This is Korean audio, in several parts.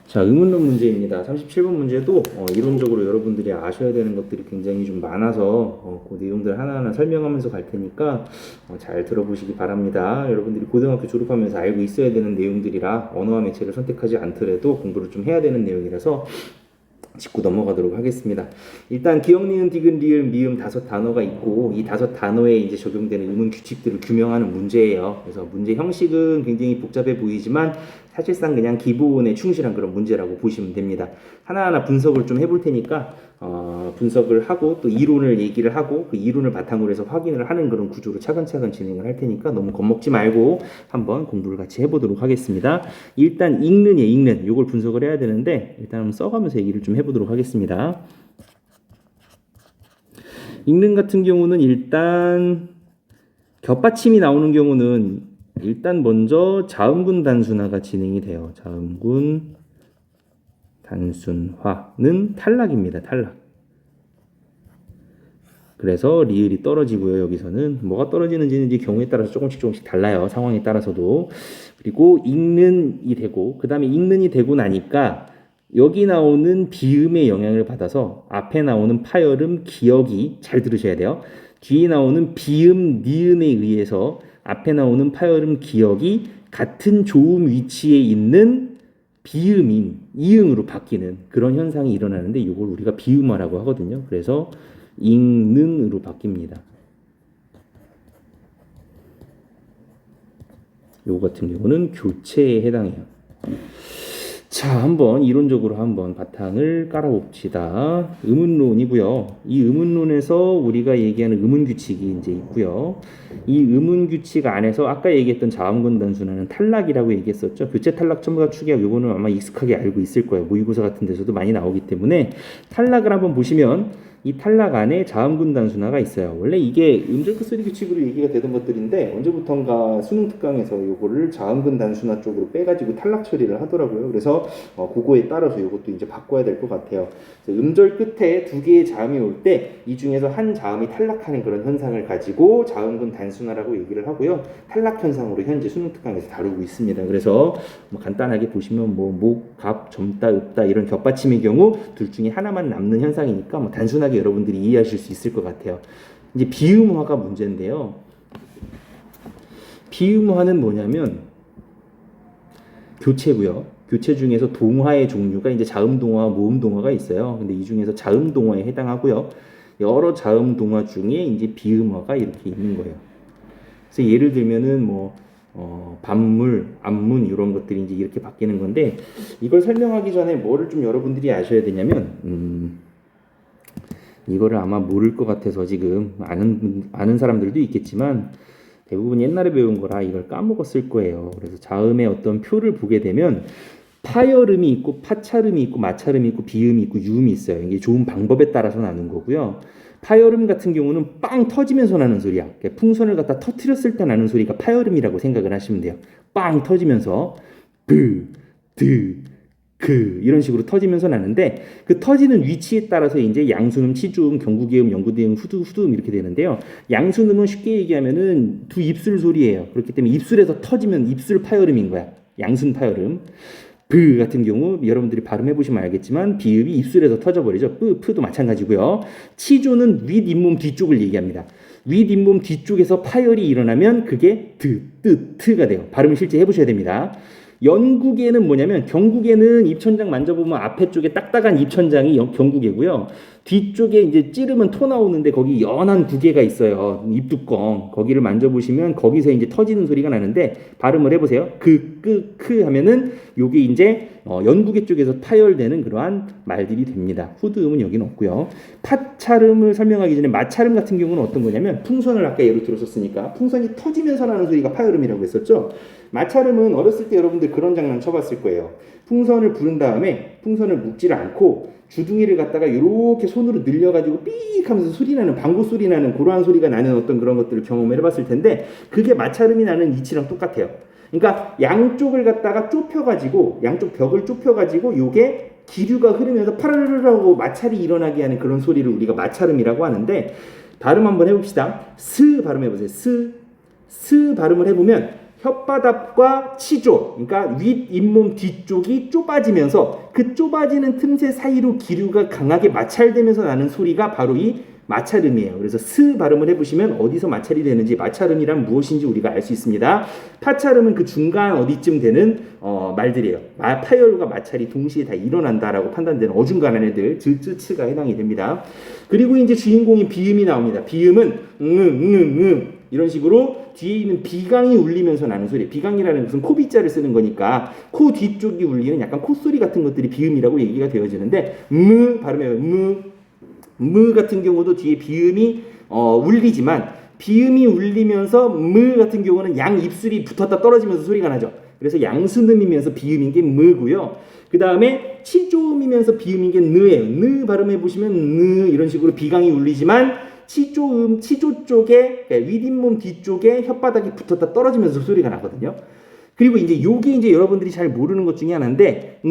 자, 의문론 문제입니다. 37번 문제도 이론적으로 여러분들이 아셔야 되는 것들이 굉장히 좀 많아서 그 내용들 하나하나 설명하면서 갈 테니까 잘 들어보시기 바랍니다. 여러분들이 고등학교 졸업하면서 알고 있어야 되는 내용들이라 언어와 매체를 선택하지 않더라도 공부를 좀 해야 되는 내용이라서 짚고 넘어가도록 하겠습니다. 일단 기역, 니은, 디귿, 리을, 미음 다섯 단어가 있고 이 다섯 단어에 이제 적용되는 의문 규칙들을 규명하는 문제예요. 그래서 문제 형식은 굉장히 복잡해 보이지만 사실상 그냥 기본에 충실한 그런 문제라고 보시면 됩니다. 하나하나 분석을 좀 해볼 테니까 분석을 하고 또 이론을 얘기를 하고 그 이론을 바탕으로 해서 확인을 하는 그런 구조로 차근차근 진행을 할 테니까 너무 겁먹지 말고 한번 공부를 같이 해보도록 하겠습니다. 일단 읽는 이걸 분석을 해야 되는데 일단 한번 써가면서 얘기를 좀 해보도록 하겠습니다. 읽는 같은 경우는 일단 겹받침이 나오는 경우는 일단 먼저 자음군 단순화가 진행이 돼요. 자음군 단순화는 탈락입니다. 탈락. 그래서 리을이 떨어지고요. 여기서는 뭐가 떨어지는지는 이제 경우에 따라서 조금씩 달라요. 상황에 따라서도. 그리고 읽는이 되고 그 다음에 읽는이 되고 나니까 여기 나오는 비음의 영향을 받아서 앞에 나오는 파열음, 기역이 잘 들으셔야 돼요. 뒤에 나오는 비음, 니은에 의해서 앞에 나오는 파열음, 기역이 같은 조음 위치에 있는 비음인 이응으로 바뀌는 그런 현상이 일어나는데 이걸 우리가 비음화라고 하거든요. 그래서 읽는으로 바뀝니다. 요거 같은 경우는 교체에 해당해요. 자, 한번 이론적으로 한번 바탕을 깔아봅시다. 의문론이고요. 이 의문론에서 우리가 얘기하는 의문 규칙이 이제 있고요. 이 의문 규칙 안에서 아까 얘기했던 자음군 단순화는 탈락이라고 얘기했었죠. 교체, 탈락, 첨가, 추계합 요거는 아마 익숙하게 알고 있을 거예요. 모의고사 같은 데서도 많이 나오기 때문에 탈락을 한번 보시면 이 탈락 안에 자음군 단순화가 있어요. 원래 이게 음절 끝소리 규칙으로 얘기가 되던 것들인데 언제부턴가 수능 특강에서 요거를 자음군 단순화 쪽으로 빼가지고 탈락 처리를 하더라고요. 그래서 그거에 따라서 요것도 이제 바꿔야 될 것 같아요. 음절 끝에 두 개의 자음이 올 때 이 중에서 한 자음이 탈락하는 그런 현상을 가지고 자음군 단순화라고 얘기를 하고요. 탈락 현상으로 현재 수능 특강에서 다루고 있습니다. 그래서 간단하게 보시면 목, 갑, 점다, 읍다 이런 겹받침의 경우 둘 중에 하나만 남는 현상이니까 단순하게 여러분들이 이해하실 수 있을 것 같아요. 이제 비음화가 문제인데요. 비음화는 뭐냐면 교체고요. 교체 중에서 동화의 종류가 이제 자음동화, 모음동화가 있어요. 근데 이 중에서 자음동화에 해당하고요. 여러 자음동화 중에 이제 비음화가 이렇게 있는 거예요. 그래서 예를 들면은 반물, 앞문 이런 것들이 이제 이렇게 바뀌는 건데 이걸 설명하기 전에 뭐를 좀 여러분들이 아셔야 되냐면 이거를 아마 모를 것 같아서 지금 아는 사람들도 있겠지만 대부분 옛날에 배운 거라 이걸 까먹었을 거예요. 그래서 자음의 어떤 표를 보게 되면 파열음이 있고 파찰음이 있고 마찰음이 있고 비음이 있고 유음이 있어요. 이게 좋은 방법에 따라서 나는 거고요. 파열음 같은 경우는 빵 터지면서 나는 소리야. 풍선을 갖다 터트렸을 때 나는 소리가 파열음이라고 생각을 하시면 돼요. 빵 터지면서 이런 식으로 터지면서 나는데 그 터지는 위치에 따라서 이제 양순음, 치주음, 경구개음, 영구대음, 후두음 이렇게 되는데요. 양순음은 쉽게 얘기하면은 두 입술 소리예요. 그렇기 때문에 입술에서 터지면 입술 파열음인 거야. 양순 파열음. 같은 경우 여러분들이 발음해 보시면 알겠지만 비읍이 입술에서 터져버리죠. 프도 마찬가지고요. 치조는 윗 잇몸 뒤쪽을 얘기합니다. 윗 잇몸 뒤쪽에서 파열이 일어나면 그게 트가 돼요. 발음을 실제 해보셔야 됩니다. 연구개는 뭐냐면 경구개는 입천장 만져보면 앞에 쪽에 딱딱한 입천장이 경구개고요. 뒤쪽에 이제 찌르면 토 나오는데 거기 연한 구개가 있어요. 입뚜껑 거기를 만져보시면 거기서 이제 터지는 소리가 나는데 발음을 해보세요. 크 하면은 요게 이제 연구개 쪽에서 파열되는 그러한 말들이 됩니다. 후드음은 여기는 없고요. 파찰음을 설명하기 전에 마찰음 같은 경우는 어떤 거냐면 풍선을 아까 예로 들었었으니까 풍선이 터지면서 나는 소리가 파열음이라고 했었죠. 마찰음은 어렸을 때 여러분들 그런 장난 쳐봤을 거예요. 풍선을 부른 다음에 풍선을 묶지를 않고 주둥이를 갖다가 이렇게 손으로 늘려가지고 삑 하면서 소리 나는 방구 소리 나는 그러한 소리가 나는 어떤 그런 것들을 경험을 해봤을 텐데 그게 마찰음이 나는 이치랑 똑같아요. 그러니까 양쪽을 갖다가 좁혀가지고 양쪽 벽을 좁혀가지고 요게 기류가 흐르면서 파르르르하고 마찰이 일어나게 하는 그런 소리를 우리가 마찰음이라고 하는데 발음 한번 해봅시다. 스 발음해보세요. 스 발음을 해보면 혓바닥과 치조, 그러니까 윗 잇몸 뒤쪽이 좁아지면서 그 좁아지는 틈새 사이로 기류가 강하게 마찰되면서 나는 소리가 바로 이 마찰음이에요. 그래서 스 발음을 해보시면 어디서 마찰이 되는지, 마찰음이란 무엇인지 우리가 알 수 있습니다. 파찰음은 그 중간 어디쯤 되는 말들이에요. 파열과 마찰이 동시에 다 일어난다라고 판단되는 어중간한 애들, 즈츠츠가 해당이 됩니다. 그리고 이제 주인공인 비음이 나옵니다. 비음은 이런 식으로 뒤에 있는 비강이 울리면서 나는 소리. 비강이라는 것은 코빗자를 쓰는 거니까 코 뒤쪽이 울리는 약간 콧소리 같은 것들이 비음이라고 얘기가 되어지는데, 발음해요. 같은 경우도 뒤에 비음이 울리지만, 비음이 울리면서 같은 경우는 양 입술이 붙었다 떨어지면서 소리가 나죠. 그래서 양수음이면서 비음인 게 고요. 그 다음에 치조음이면서 비음인 게 느예요. 느 발음해 보시면 느 이런 식으로 비강이 울리지만 치조 쪽에, 윗잇몸 뒤쪽에 혓바닥이 붙었다 떨어지면서 소리가 나거든요. 그리고 이제 요게 이제 여러분들이 잘 모르는 것 중에 하나인데,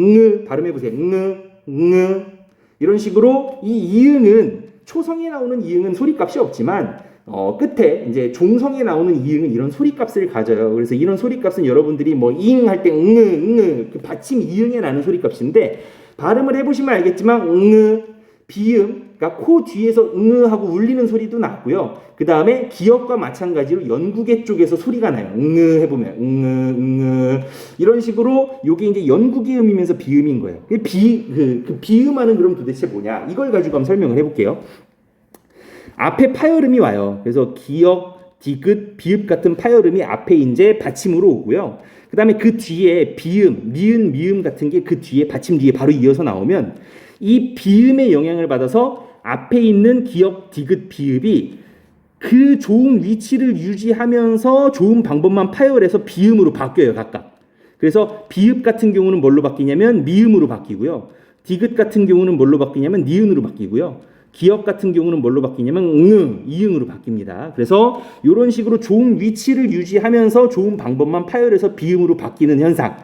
발음해 보세요. 이런 식으로 이 이응은, 초성에 나오는 이응은 소리값이 없지만 끝에 이제 종성에 나오는 이응은 이런 소리값을 가져요. 그래서 이런 소리값은 여러분들이 뭐 잉 할 때 그 받침 이응에 나는 소리값인데, 발음을 해보시면 알겠지만 비음, 그러니까 코 뒤에서 하고 울리는 소리도 났고요. 그 다음에 기역과 마찬가지로 연구개 쪽에서 소리가 나요. 해보면 이런 식으로 요게 이제 연구개음이면서 비음인 거예요. 그 비음하는 그럼 도대체 뭐냐? 이걸 가지고 한번 설명을 해볼게요. 앞에 파열음이 와요. 그래서 기역, 디귿, 비읍 같은 파열음이 앞에 이제 받침으로 오고요. 그 다음에 그 뒤에 비음, 니은, 미음 같은 게 그 뒤에 받침 뒤에 바로 이어서 나오면 이 비음의 영향을 받아서 앞에 있는 기역, 디귿, 비읍이 그 좋은 위치를 유지하면서 좋은 방법만 파열해서 비음으로 바뀌어요, 각각. 그래서 비읍 같은 경우는 뭘로 바뀌냐면 미음으로 바뀌고요. 디귿 같은 경우는 뭘로 바뀌냐면 니은으로 바뀌고요. 기역 같은 경우는 뭘로 바뀌냐면 이응으로 바뀝니다. 그래서 이런 식으로 좋은 위치를 유지하면서 좋은 방법만 파열해서 비음으로 바뀌는 현상.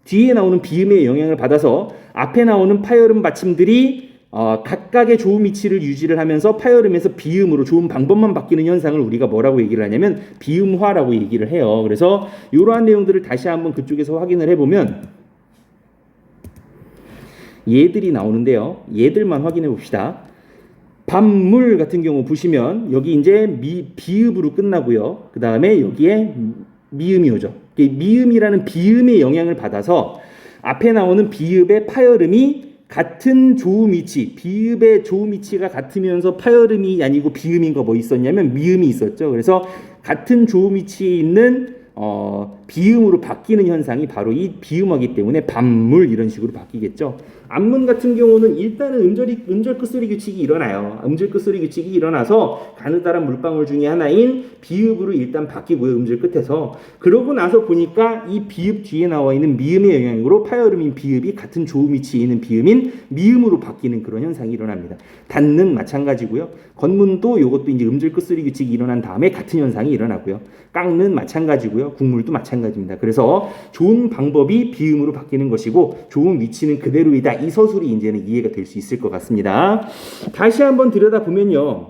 뒤에 나오는 비음의 영향을 받아서 앞에 나오는 파열음 받침들이 각각의 좋은 위치를 유지를 하면서 파열음에서 비음으로 좋은 방법만 바뀌는 현상을 우리가 뭐라고 얘기를 하냐면 비음화라고 얘기를 해요. 그래서 이러한 내용들을 다시 한번 그쪽에서 확인을 해보면 얘들이 나오는데요. 얘들만 확인해 봅시다. 밤물 같은 경우 보시면 여기 이제 비읍으로 끝나고요. 그 다음에 여기에 미음이 오죠. 미음이라는 비음의 영향을 받아서 앞에 나오는 비읍의 파열음이 같은 조음 위치, 비읍의 조음 위치가 같으면서 파열음이 아니고 비음인 거 뭐 있었냐면 미음이 있었죠. 그래서 같은 조음 위치에 있는 비음으로 바뀌는 현상이 바로 이 비음어기 때문에 밤물 이런 식으로 바뀌겠죠. 안문 같은 경우는 일단은 음절 끝소리 규칙이 일어나요. 음절 끝소리 규칙이 일어나서 가느다란 물방울 중에 하나인 비읍으로 일단 바뀌고요. 음절 끝에서. 그러고 나서 보니까 이 비읍 뒤에 나와 있는 미음의 영향으로 파열음인 비읍이 같은 조음 위치에 있는 비음인 미음으로 바뀌는 그런 현상이 일어납니다. 닫는 마찬가지고요. 건문도 이것도 이제 음절 끝소리 규칙이 일어난 다음에 같은 현상이 일어나고요. 깎는 마찬가지고요. 국물도 마찬가지입니다. 그래서 좋은 방법이 비음으로 바뀌는 것이고 좋은 위치는 그대로이다. 이 서술이 이제는 이해가 될 수 있을 것 같습니다. 다시 한번 들여다보면요.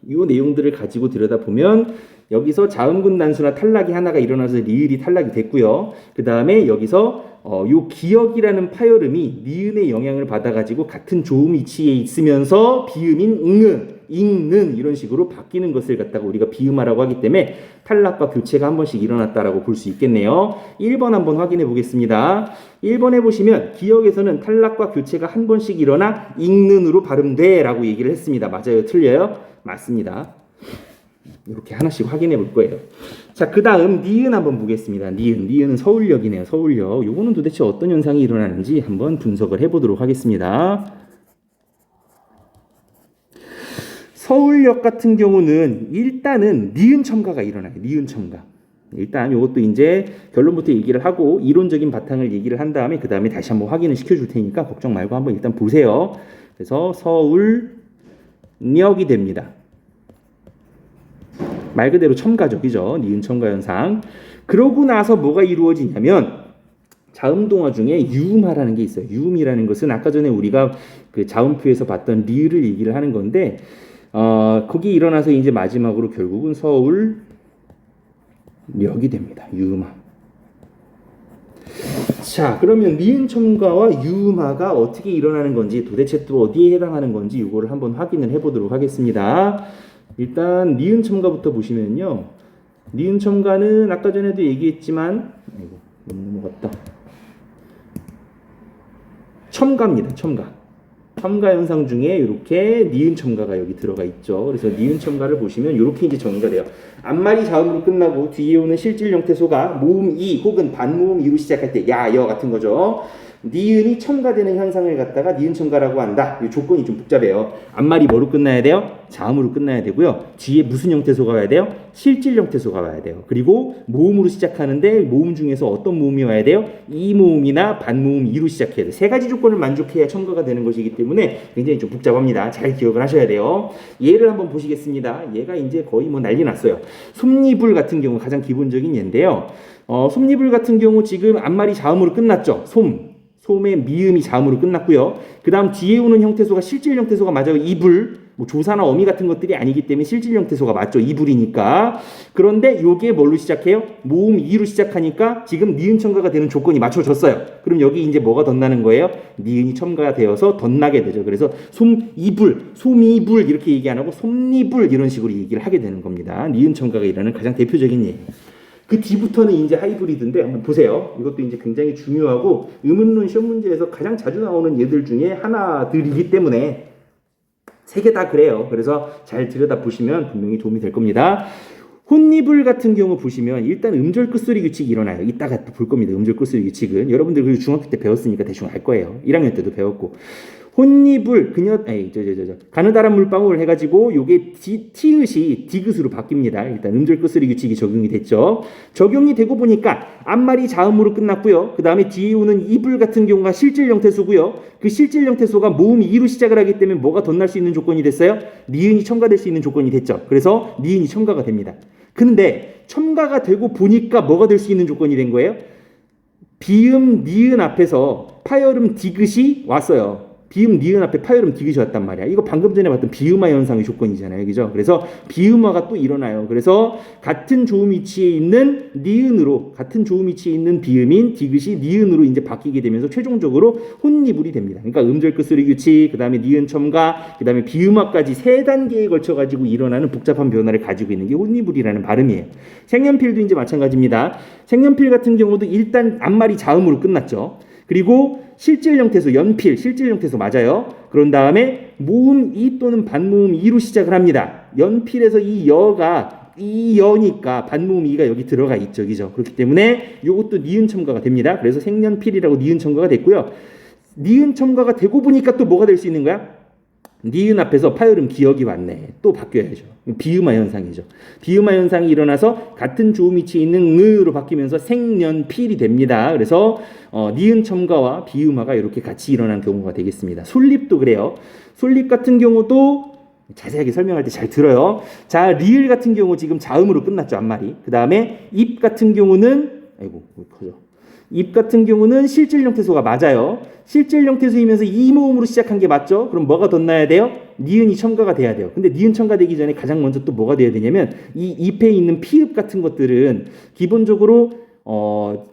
이 내용들을 가지고 들여다보면 여기서 자음군 단수나 탈락이 하나가 일어나서 리을이 탈락이 됐고요. 그 다음에 여기서 요 기역이라는 파열음이 니은의 영향을 받아가지고 같은 조음 위치에 있으면서 비음인 잉는 이런 식으로 바뀌는 것을 갖다가 우리가 비음하라고 하기 때문에 탈락과 교체가 한 번씩 일어났다라고 볼 수 있겠네요. 1번 한번 확인해 보겠습니다. 1번에 보시면 기역에서는 탈락과 교체가 한 번씩 일어나 잉는으로 발음돼 라고 얘기를 했습니다. 맞아요? 틀려요? 맞습니다. 이렇게 하나씩 확인해 볼 거예요. 자, 그 다음 니은 한번 보겠습니다. 니은은 서울역이네요. 서울역. 요거는 도대체 어떤 현상이 일어나는지 한번 분석을 해보도록 하겠습니다. 서울역 같은 경우는 일단은 니은 첨가가 일어나요. 니은 첨가. 일단 이것도 이제 결론부터 얘기를 하고 이론적인 바탕을 얘기를 한 다음에 그 다음에 다시 한번 확인을 시켜줄 테니까 걱정 말고 한번 일단 보세요. 그래서 서울역이 됩니다. 말 그대로 첨가죠. 그죠? 니은 첨가 현상. 그러고 나서 뭐가 이루어지냐면 자음동화 중에 유음화라는 게 있어요. 유음이라는 것은 아까 전에 우리가 그 자음표에서 봤던 리을을 얘기를 하는 건데 거기 일어나서 이제 마지막으로 결국은 서울 력이 됩니다. 유음화. 자, 그러면 니은 첨가와 유음화가 어떻게 일어나는 건지, 도대체 또 어디에 해당하는 건지 이거를 한번 확인을 해보도록 하겠습니다. 일단 니은 첨가부터 보시면요. 니은 첨가는 아까 전에도 얘기했지만, 아이고 넘어갔다. 첨가입니다. 첨가 현상 중에 이렇게 니은 첨가가 여기 들어가 있죠. 그래서 니은 첨가를 보시면 이렇게 이제 정의가 돼요. 앞말이 자음으로 끝나고 뒤에 오는 실질 형태소가 모음 이 혹은 반모음 이로 시작할 때 야, 여 같은 거죠. 니은이 첨가되는 현상을 갖다가 니은 첨가라고 한다. 이 조건이 좀 복잡해요. 앞말이 뭐로 끝나야 돼요? 자음으로 끝나야 되고요. 뒤에 무슨 형태소가 와야 돼요? 실질 형태소가 와야 돼요. 그리고 모음으로 시작하는데 모음 중에서 어떤 모음이 와야 돼요? 이 모음이나 반모음 이로 시작해야 돼요. 세 가지 조건을 만족해야 첨가가 되는 것이기 때문에 굉장히 좀 복잡합니다. 잘 기억을 하셔야 돼요. 예를 한번 보시겠습니다. 얘가 이제 거의 뭐 난리 났어요. 솜니불 같은 경우 가장 기본적인 예인데요. 솜니불 같은 경우 지금 앞말이 자음으로 끝났죠. 솜의 미음이 자음으로 끝났고요. 그 다음 뒤에 오는 형태소가 실질 형태소가 맞아요. 이불, 뭐 조사나 어미 같은 것들이 아니기 때문에 실질 형태소가 맞죠. 이불이니까. 그런데 요게 뭘로 시작해요? 모음 이로 시작하니까 지금 니은 첨가가 되는 조건이 맞춰졌어요. 그럼 여기 이제 뭐가 덧나는 거예요? 니은이 첨가가 되어서 덧나게 되죠. 그래서 솜이불 이렇게 얘기 안 하고 솜니불 이런 식으로 얘기를 하게 되는 겁니다. 니은 첨가가 일어나는 가장 대표적인 예예요. 그 뒤부터는 이제 하이브리드인데 한번 보세요. 이것도 이제 굉장히 중요하고 의문론 시험 문제에서 가장 자주 나오는 예들 중에 하나들이기 때문에 세 개 다 그래요. 그래서 잘 들여다 보시면 분명히 도움이 될 겁니다. 혼니불 같은 경우 보시면 일단 음절 끝소리 규칙이 일어나요. 이따가 또 볼 겁니다. 음절 끝소리 규칙은 여러분들 그 중학교 때 배웠으니까 대충 알 거예요. 1학년 때도 배웠고. 혼니불 가느다란 물방울 해가지고 요게 티읕이 디귿으로 바뀝니다. 일단 음절 끝소리 규칙이 적용이 됐죠. 적용이 되고 보니까 앞말이 자음으로 끝났고요. 그 다음에 뒤에 오는 이불 같은 경우가 실질 형태소고요. 그 실질 형태소가 모음이 이로 시작을 하기 때문에 뭐가 덧날 수 있는 조건이 됐어요? 니은이 첨가될 수 있는 조건이 됐죠. 그래서 니은이 첨가가 됩니다. 근데 첨가가 되고 보니까 뭐가 될 수 있는 조건이 된 거예요? 비음 니은 앞에서 파열음 디귿이 왔어요. 비음 니은 앞에 파열음 디귿이 왔단 말이야. 이거 방금 전에 봤던 비음화 현상의 조건이잖아요. 그죠? 그래서 비음화가 또 일어나요. 그래서 같은 조음 위치에 있는 니은으로 같은 조음 위치에 있는 비음인 디귿이 니은으로 이제 바뀌게 되면서 최종적으로 혼니불이 됩니다. 그러니까 음절 끝소리 규칙, 그다음에 니은 첨가, 그다음에 비음화까지 세 단계에 걸쳐 가지고 일어나는 복잡한 변화를 가지고 있는 게 혼니불이라는 발음이에요. 색연필도 이제 마찬가지입니다. 색연필 같은 경우도 일단 앞말이 자음으로 끝났죠. 그리고 실질 형태소 연필 실질 형태소 맞아요. 그런 다음에 모음 이 또는 반모음 이로 시작을 합니다. 연필에서 이 여가 이 여니까 반모음 이가 여기 들어가 있죠. 그죠? 그렇기 때문에 이것도 니은 첨가가 됩니다. 그래서 색연필이라고 니은 첨가가 됐고요. 니은 첨가가 되고 보니까 또 뭐가 될 수 있는 거야? 니은 앞에서 파열음 기억이 왔네. 또 바뀌어야죠. 비음화 현상이죠. 비음화 현상이 일어나서 같은 조음 위치에 있는 으로 바뀌면서 생년필이 됩니다. 그래서 니은 첨가와 비음화가 이렇게 같이 일어나는 경우가 되겠습니다. 솔립도 그래요. 솔립 같은 경우도 자세하게 설명할 때 잘 들어요. 자, 리을 같은 경우 지금 자음으로 끝났죠. 앞말이. 그 다음에 입 같은 경우는 입 같은 경우는 실질 형태소가 맞아요. 실질 형태소이면서 이 모음으로 시작한 게 맞죠? 그럼 뭐가 덧나야 돼요? 니은이 첨가가 돼야 돼요. 근데 니은 첨가되기 전에 가장 먼저 또 뭐가 돼야 되냐면 이 잎에 있는 피읍 같은 것들은 기본적으로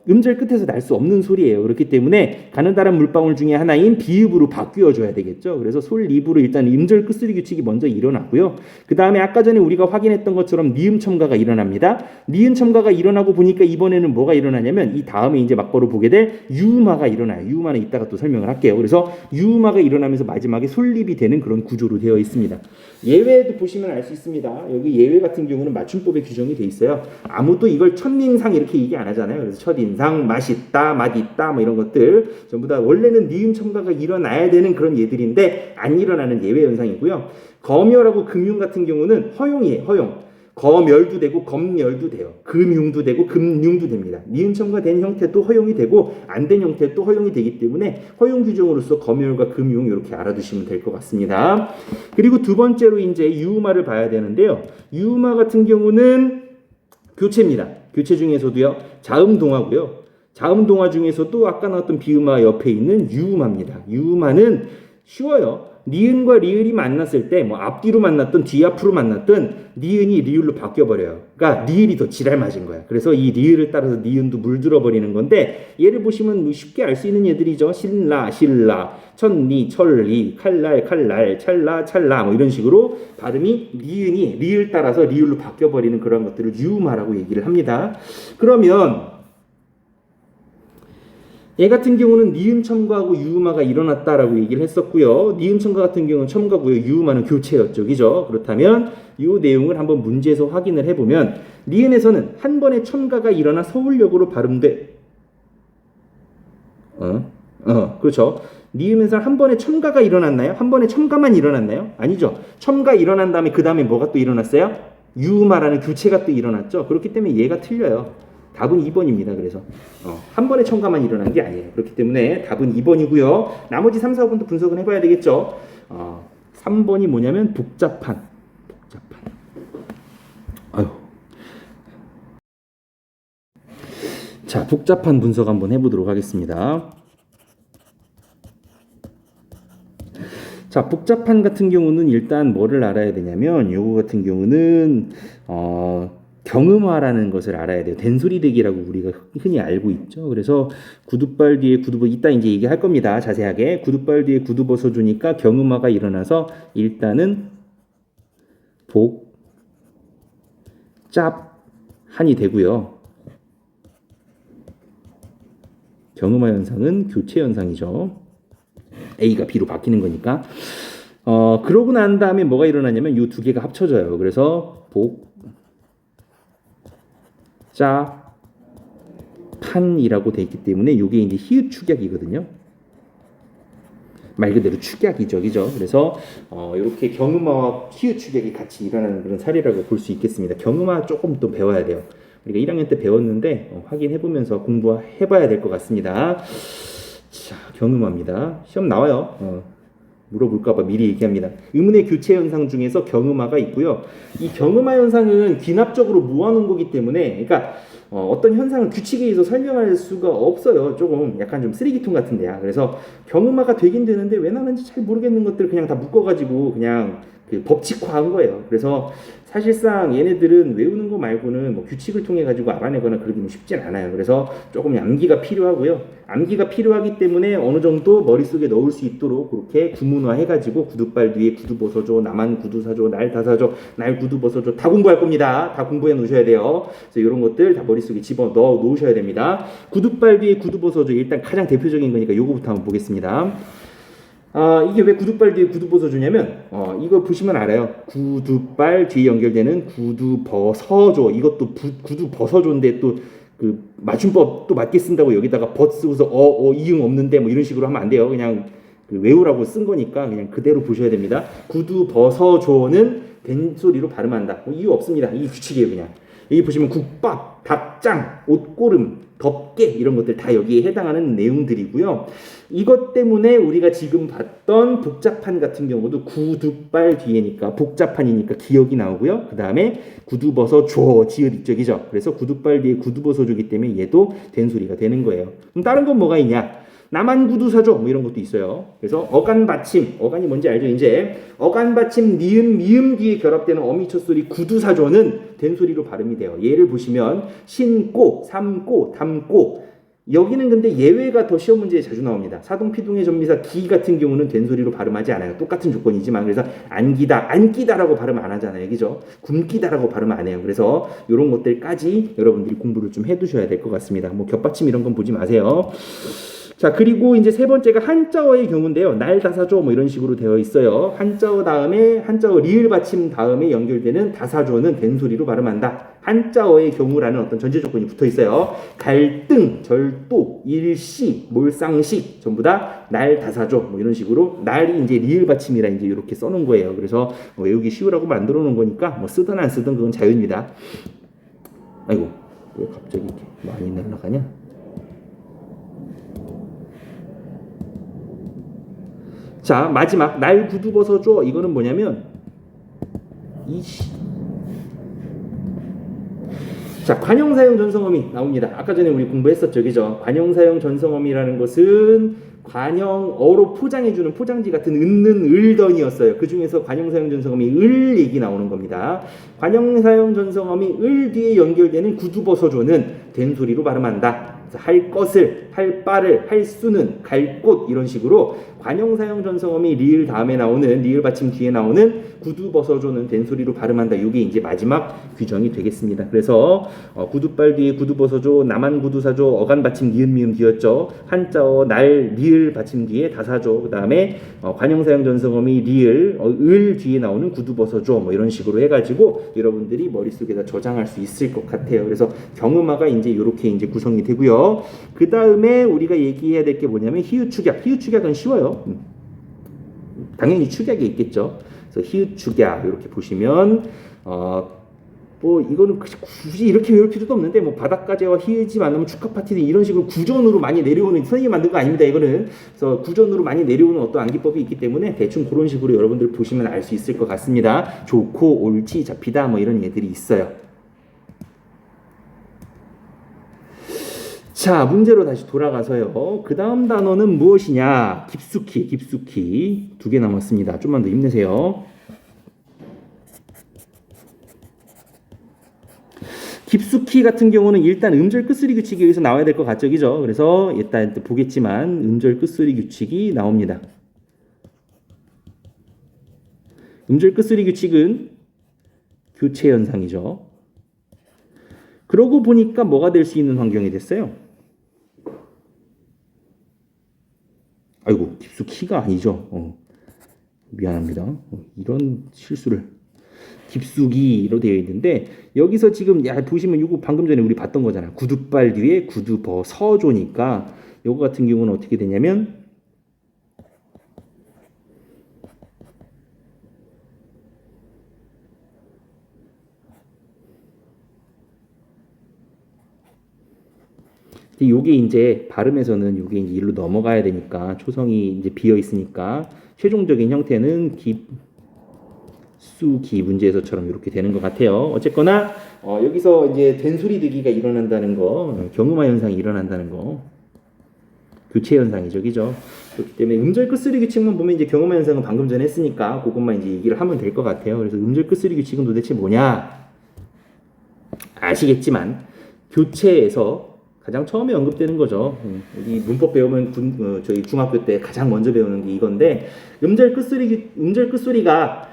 음절 끝에서 날 수 없는 소리예요. 그렇기 때문에 가느다란 물방울 중에 하나인 비읍으로 바뀌어줘야 되겠죠. 그래서 솔립으로 일단 음절 끝소리 규칙이 먼저 일어나고요. 그 다음에 아까 전에 우리가 확인했던 것처럼 니은 첨가가 일어납니다. 니은 첨가가 일어나고 보니까 이번에는 뭐가 일어나냐면 이 다음에 이제 막바로 보게 될 유음화가 일어나요. 유음화는 이따가 또 설명을 할게요. 그래서 유음화가 일어나면서 마지막에 솔립이 되는 그런 구조로 되어 있습니다. 예외도 보시면 알 수 있습니다. 여기 예외 같은 경우는 맞춤법에 규정이 돼 있어요. 아무도 이걸 첫인상 이렇게 얘기 안 하잖아요. 그래서 첫인상, 맛있다, 맛있다 뭐 이런 것들 전부 다 원래는 니은 첨가가 일어나야 되는 그런 예들인데 안 일어나는 예외 현상이고요. 검열하고 금융 같은 경우는 허용이에요. 허용. 거멸도 되고 검멸도 돼요. 금융도 되고 금융도 됩니다. 니은 첨가된 형태도 허용이 되고 안 된 형태도 허용이 되기 때문에 허용 규정으로서 검멸과 금융 이렇게 알아두시면 될 것 같습니다. 그리고 두 번째로 이제 유음화를 봐야 되는데요. 유음화 같은 경우는 교체입니다. 교체 중에서도요. 자음동화고요. 자음동화 중에서도 아까 나왔던 비음화 옆에 있는 유음화입니다. 유음화는 쉬워요. 니은과 리을이 만났을 때 뭐 앞뒤로 만났든 뒤앞으로 만났든 니은이 리을로 바뀌어버려요. 그러니까 리을이 더 지랄 맞은 거야. 그래서 이 리을을 따라서 니은도 물들어 버리는 건데 얘를 보시면 쉽게 알 수 있는 얘들이죠. 신라, 신라, 천리, 천리, 칼날, 칼날, 찰나, 찰나 뭐 이런 식으로 발음이 니은이 리을 따라서 리을로 바뀌어버리는 그런 것들을 유음화라고 얘기를 합니다. 그러면 얘 같은 경우는 니은 첨가하고 유음화가 일어났다라고 얘기를 했었고요. 니은 첨가 같은 경우는 첨가고요. 유음화는 교체였죠. 그죠? 그렇다면 이 내용을 한번 문제에서 확인을 해보면 니은에서는 한 번의 첨가가 일어나 서울역으로 발음돼. 그렇죠. 니은에서 한 번에 첨가가 일어났나요? 한 번에 첨가만 일어났나요? 아니죠. 첨가 일어난 다음에 그 다음에 뭐가 또 일어났어요? 유음화라는 교체가 또 일어났죠. 그렇기 때문에 얘가 틀려요. 답은 2번입니다. 그래서 한 번에 첨가만 일어난 게 아니에요. 그렇기 때문에 답은 2번이고요. 나머지 3, 4번도 분석은 해봐야 되겠죠. 3번이 뭐냐면 복잡한. 아유. 자, 복잡한 분석 한번 해보도록 하겠습니다. 자, 복잡한 같은 경우는 일단 뭐를 알아야 되냐면 요거 같은 경우는 경음화라는 것을 알아야 돼요. 된소리대기라고 우리가 흔히 알고 있죠. 그래서 구두발 뒤에 이따 이제 얘기할 겁니다. 자세하게. 구두발 뒤에 구두 벗어주니까 경음화가 일어나서 일단은 복잡한이 되고요. 경음화 현상은 교체 현상이죠. A가 B로 바뀌는 거니까. 그러고 난 다음에 뭐가 일어나냐면 이 두 개가 합쳐져요. 그래서 복잡한이라고 돼 있기 때문에 이게 이제 히읗 축약이거든요. 말 그대로 축약이죠, 그죠? 그래서 이렇게 경음화와 히읗 축약이 같이 일어나는 그런 사례라고 볼 수 있겠습니다. 경음화 조금 또 배워야 돼요. 우리가 1학년 때 배웠는데 확인해보면서 공부해봐야 될 것 같습니다. 자, 경음화입니다. 시험 나와요. 물어볼까봐 미리 얘기합니다. 의문의 교체 현상 중에서 경음화가 있고요. 이 경음화 현상은 귀납적으로 모아놓은 거기 때문에, 그러니까 어떤 현상을 규칙에 의해서 설명할 수가 없어요. 조금 약간 좀 쓰레기통 같은데요. 그래서 경음화가 되긴 되는데 왜 나는지 잘 모르겠는 것들을 그냥 다 묶어가지고 그냥 그 법칙화한 거예요. 그래서 사실상 얘네들은 외우는 거 말고는 뭐 규칙을 통해 가지고 알아내거나 그러기는 쉽진 않아요. 그래서 조금 암기가 필요하고요. 암기가 필요하기 때문에 어느 정도 머릿속에 넣을 수 있도록 그렇게 구문화 해가지고 구두발 뒤에 구두 벗어줘, 나만 구두 사줘, 날 다 사줘, 날 구두 벗어줘 다 공부할 겁니다. 다 공부해 놓으셔야 돼요. 그래서 이런 것들 다 머릿속에 집어 넣어 놓으셔야 됩니다. 구두발 뒤에 구두 벗어줘 일단 가장 대표적인 거니까 요거부터 한번 보겠습니다. 이게 왜 구두발 뒤에 구두 벗어주냐면 이거 보시면 알아요. 구두발 뒤에 연결되는 구두 벗어줘. 이것도 구두 벗어줘인데 또 그 맞춤법 또 맞게 쓴다고 여기다가 벗 쓰고서 이응 없는데 뭐 이런 식으로 하면 안 돼요. 그냥 그 외우라고 쓴 거니까 그냥 그대로 보셔야 됩니다. 구두 벗어줘는 된소리로 발음한다. 뭐 이유 없습니다. 이 규칙이에요. 그냥 여기 보시면 국밥, 닭장, 옷고름, 덮개 이런 것들 다 여기에 해당하는 내용들이고요. 이것 때문에 우리가 지금 봤던 복잡한 같은 경우도 구두발 뒤에니까 복잡한이니까 기억이 나오고요. 그 다음에 구두 벗어줘 지읒 있죠, 그죠? 그래서 구두발 뒤에 구두 벗어주기 때문에 얘도 된소리가 되는 거예요. 그럼 다른 건 뭐가 있냐? 나만 구두 사줘 뭐 이런 것도 있어요. 그래서 어간 받침, 어간이 뭔지 알죠? 이제 어간 받침 니은 미음 뒤에 결합되는 어미 첫 소리 구두 사줘는 된소리로 발음이 돼요. 예를 보시면 신고, 삼고, 담고. 여기는 근데 예외가 더 시험 문제에 자주 나옵니다. 사동피동의 전미사 기 같은 경우는 된소리로 발음하지 않아요. 똑같은 조건이지만 그래서 안기다, 안기다라고 발음 안 하잖아요. 그죠? 굶기다라고 발음 안 해요. 그래서 이런 것들까지 여러분들이 공부를 좀 해두셔야 될 것 같습니다. 뭐 겹받침 이런 건 보지 마세요. 자, 그리고 이제 세 번째가 한자어의 경우인데요. 날 다사조 뭐 이런 식으로 되어 있어요. 한자어 다음에 한자어 리을 받침 다음에 연결되는 다사조는 된소리로 발음한다. 한자어의 경우라는 어떤 전제 조건이 붙어 있어요. 갈등, 절도, 일시, 몰상식 전부 다 날 다사조 뭐 이런 식으로 날이 이제 리을 받침이라 이제 이렇게 써놓은 거예요. 그래서 외우기 쉬우라고 만들어 놓은 거니까 뭐 쓰든 안 쓰든 그건 자유입니다. 아이고, 왜 갑자기 이렇게 많이 날아가냐? 자, 마지막 날 구두 벗어줘. 이거는 뭐냐면 자, 관용사용 전성어미 나옵니다. 아까 전에 우리 공부했었죠, 그죠? 관용사용 전성어미라는 것은 관용어로 포장해주는 포장지 같은 은는 을던이었어요. 그 중에서 관용사용 전성어미 을 얘기 나오는 겁니다. 관용사용 전성어미 을 뒤에 연결되는 구두버서조는 된소리로 발음한다. 할 것을, 할 바를, 할 수는, 갈 곳 이런 식으로 관용사용 전성어미 리을 다음에 나오는 리을 받침 뒤에 나오는 구두버서조는 된소리로 발음한다. 이게 이제 마지막 규정이 되겠습니다. 그래서 구두발 뒤에 구두버서조, 남한구두사조, 어간 받침 니은 미음 뒤였죠. 한자어 날 리을 받침 뒤에 다사조. 그다음에 관용사용 전성어미 리을 을 뒤에 나오는 구두버서조 뭐 이런 식으로 해가지고 여러분들이 머릿속에다 저장할 수 있을 것 같아요. 그래서 경음화가 이제 이렇게 이제 구성이 되고요. 그 다음에 우리가 얘기해야 될 게 뭐냐면 히읗축약. 히읗축약은 쉬워요. 당연히 축약이 있겠죠. 그래서 히읗축약 이렇게 보시면 뭐 이거는 굳이 이렇게 외울 필요도 없는데 뭐 바닷가재와 히읗이 만나면 축하파티는 이런 식으로 구전으로 많이 내려오는 선생님이 만든 거 아닙니다. 이거는 그래서 구전으로 많이 내려오는 어떤 암기법이 있기 때문에 대충 그런 식으로 여러분들 보시면 알 수 있을 것 같습니다. 좋고 옳지 잡히다 뭐 이런 예들이 있어요. 자, 문제로 다시 돌아가서요. 그 다음 단어는 무엇이냐? 깊숙이 두 개 남았습니다. 좀만 더 힘내세요. 깊숙이 같은 경우는 일단 음절 끝소리 규칙이 여기서 나와야 될 것 같죠, 그죠? 그래서 일단 보겠지만 음절 끝소리 규칙이 나옵니다. 음절 끝소리 규칙은 교체 현상이죠. 그러고 보니까 뭐가 될 수 있는 환경이 됐어요? 아이고, 깊숙이가 아니죠. 미안합니다. 이런 실수를. 깊숙이로 되어 있는데 여기서 지금 보시면 이거 방금 전에 우리 봤던 거잖아. 구두발 뒤에 구두버서조니까 이거 같은 경우는 어떻게 되냐면 요게 이제 발음에서는 요게 이제 일로 넘어가야 되니까 초성이 이제 비어 있으니까 최종적인 형태는 깊숙이 문제에서처럼 이렇게 되는 것 같아요. 어쨌거나 여기서 이제 된소리득이가 일어난다는 거, 경음화 현상이 일어난다는 거, 교체 현상이죠, 그죠? 그렇기 때문에 음절 끝소리 규칙만 보면 이제 경음화 현상은 방금 전에 했으니까 그것만 이제 얘기를 하면 될 것 같아요. 그래서 음절 끝소리 규칙은 도대체 뭐냐? 아시겠지만 교체에서 가장 처음에 언급되는 거죠. 우리 문법 배우면 저희 중학교 때 가장 먼저 배우는 게 이건데 음절 끝소리가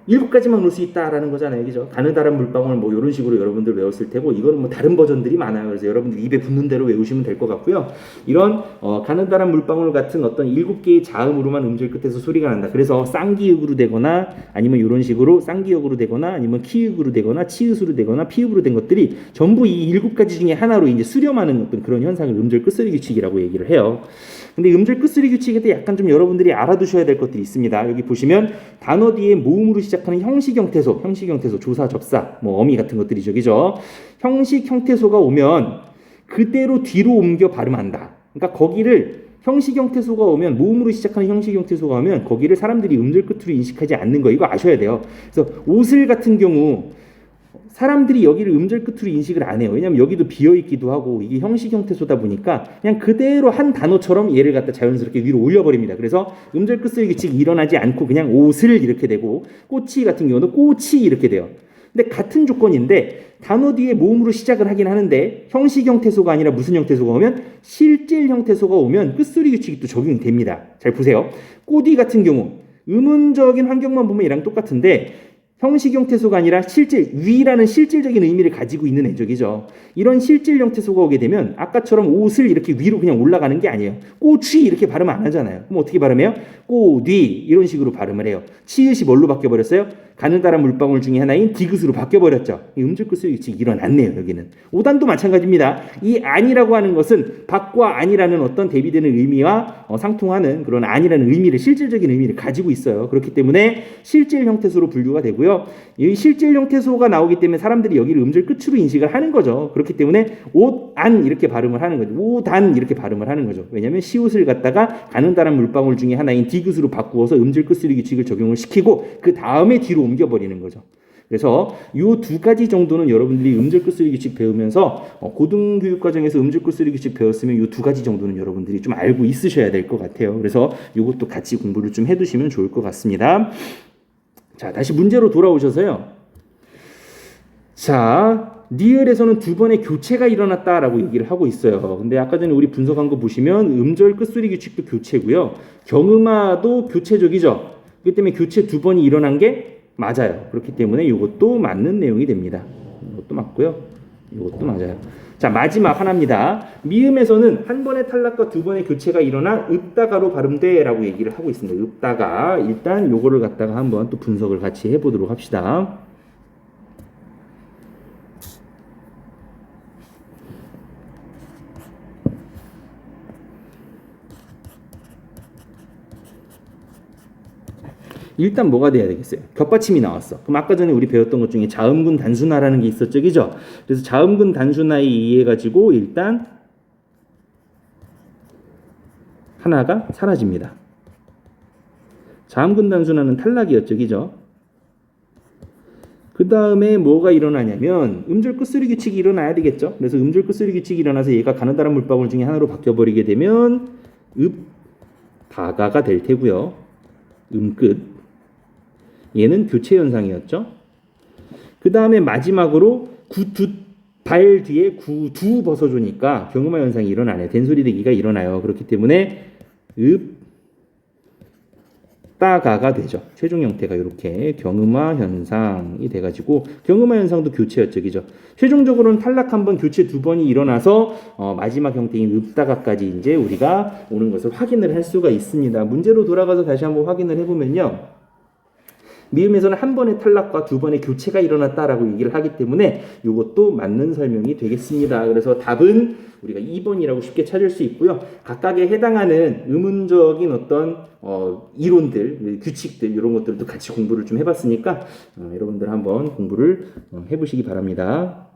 7가지만 올 수 있다라는 거잖아요, 그죠? 가느다란 물방울 뭐 이런 식으로 여러분들 외웠을 테고 이거는 뭐 다른 버전들이 많아요. 그래서 여러분들 입에 붙는 대로 외우시면 될 것 같고요. 이런 가느다란 물방울 같은 어떤 7개의 자음으로만 음절 끝에서 소리가 난다. 그래서 쌍기역으로 되거나 아니면 이런 식으로 쌍기역으로 되거나 아니면 키역으로 되거나 치읓으로 되거나 피읍으로 된 것들이 전부 이 7가지 중에 하나로 이제 수렴하는 어떤 그런 현상을 음절 끝소리 규칙이라고 얘기를 해요. 근데 음절 끝소리 규칙에 대해 약간 좀 여러분들이 알아두셔야 될 것들이 있습니다. 여기 보시면 단어 뒤에 모음으로 시작하는 형식 형태소, 조사, 접사, 뭐 어미 같은 것들이죠, 그죠? 형식 형태소가 오면 그대로 뒤로 옮겨 발음한다. 그러니까 거기를 형식 형태소가 오면 모음으로 시작하는 형식 형태소가 오면 거기를 사람들이 음절 끝으로 인식하지 않는 거 이거 아셔야 돼요. 그래서 옷을 같은 경우 사람들이 여기를 음절 끝으로 인식을 안 해요. 왜냐하면 여기도 비어있기도 하고 이게 형식 형태소다 보니까 그냥 그대로 한 단어처럼 얘를 갖다 자연스럽게 위로 올려버립니다. 그래서 음절 끝소리 규칙이 일어나지 않고 그냥 옷을 이렇게 되고 꼬치 같은 경우도 꼬치 이렇게 돼요. 근데 같은 조건인데 단어 뒤에 모음으로 시작을 하긴 하는데 형식 형태소가 아니라 무슨 형태소가 오면 실질 형태소가 오면 끝소리 규칙이 또 적용이 됩니다. 잘 보세요. 꼬디 같은 경우 음운적인 환경만 보면 얘랑 똑같은데 형식 형태소가 아니라 위라는 실질적인 의미를 가지고 있는 애적이죠. 이런 실질 형태소가 오게 되면 아까처럼 옷을 이렇게 위로 그냥 올라가는 게 아니에요. 꼬취 이렇게 발음 안 하잖아요. 그럼 어떻게 발음해요? 꼬뒤 이런 식으로 발음을 해요. 치읓이 뭘로 바뀌어버렸어요? 가느다란 물방울 중에 하나인 디귿으로 바뀌어버렸죠. 음절 끝소리 규칙이 일어났네요. 여기는. 5단도 마찬가지입니다. 이 안이라고 하는 것은 밖과 안이라는 어떤 대비되는 의미와 상통하는 그런 안이라는 의미를 실질적인 의미를 가지고 있어요. 그렇기 때문에 실질 형태소로 분류가 되고요. 이 실질 형태소가 나오기 때문에 사람들이 여기를 음절 끝으로 인식을 하는 거죠. 그렇기 때문에 옷안 이렇게 발음을 하는 거죠. 옷안 이렇게 발음을 하는 거죠. 왜냐하면 시옷을 갖다가 가느다란 물방울 중에 하나인 디귿으로 바꾸어서 음절 끝소리 규칙을 적용을 시키고 그 다음에 뒤로 옮겨버리는 거죠. 그래서 요 두 가지 정도는 여러분들이 음절 끝소리 규칙 배우면서 고등교육 과정에서 음절 끝소리 규칙 배웠으면 요 두 가지 정도는 여러분들이 좀 알고 있으셔야 될 것 같아요. 그래서 요것도 같이 공부를 좀 해두시면 좋을 것 같습니다. 자, 다시 문제로 돌아오셔서요. 자, 니을에서는 두 번의 교체가 일어났다라고 얘기를 하고 있어요. 근데 아까 전에 우리 분석한 거 보시면 음절 끝소리 규칙도 교체고요. 경음화도 교체적이죠. 그렇기 때문에 교체 두 번이 일어난 게 맞아요. 그렇기 때문에 이것도 맞는 내용이 됩니다. 이것도 맞고요. 이것도 맞아요. 자, 마지막 하나입니다. 미음에서는 한 번의 탈락과 두 번의 교체가 일어나 읍다가로 발음돼라고 얘기를 하고 있습니다. 읍다가. 일단 요거를 갖다가 한번 또 분석을 같이 해보도록 합시다. 일단 뭐가 돼야 되겠어요? 겹받침이 나왔어. 그럼 아까 전에 우리 배웠던 것 중에 자음근 단순화라는 게 있었죠, 그죠? 그래서 자음근 단순화에 의해 가지고 일단 하나가 사라집니다. 자음근 단순화는 탈락이었죠, 그죠? 그 다음에 뭐가 일어나냐면 음절 끝소리 규칙이 일어나야 되겠죠. 그래서 음절 끝소리 규칙이 일어나서 얘가 가느다란 물방울 중에 하나로 바뀌어버리게 되면 다가가 될 테고요. 끝. 얘는 교체 현상이었죠. 그 다음에 마지막으로 발 뒤에 두 벗어주니까 경음화 현상이 일어나네요. 된소리 대기가 일어나요. 그렇기 때문에 따가가 되죠. 최종 형태가 이렇게 경음화 현상이 돼가지고 경음화 현상도 교체였죠, 그죠? 최종적으로는 탈락 한 번, 교체 두 번이 일어나서 마지막 형태인 읍다가까지 이제 우리가 오는 것을 확인을 할 수가 있습니다. 문제로 돌아가서 다시 한번 확인을 해보면요. 미음에서는 한 번의 탈락과 두 번의 교체가 일어났다라고 얘기를 하기 때문에 이것도 맞는 설명이 되겠습니다. 그래서 답은 우리가 2번이라고 쉽게 찾을 수 있고요. 각각에 해당하는 의문적인 어떤 이론들, 규칙들 이런 것들도 같이 공부를 좀 해봤으니까 여러분들 한번 공부를 해보시기 바랍니다.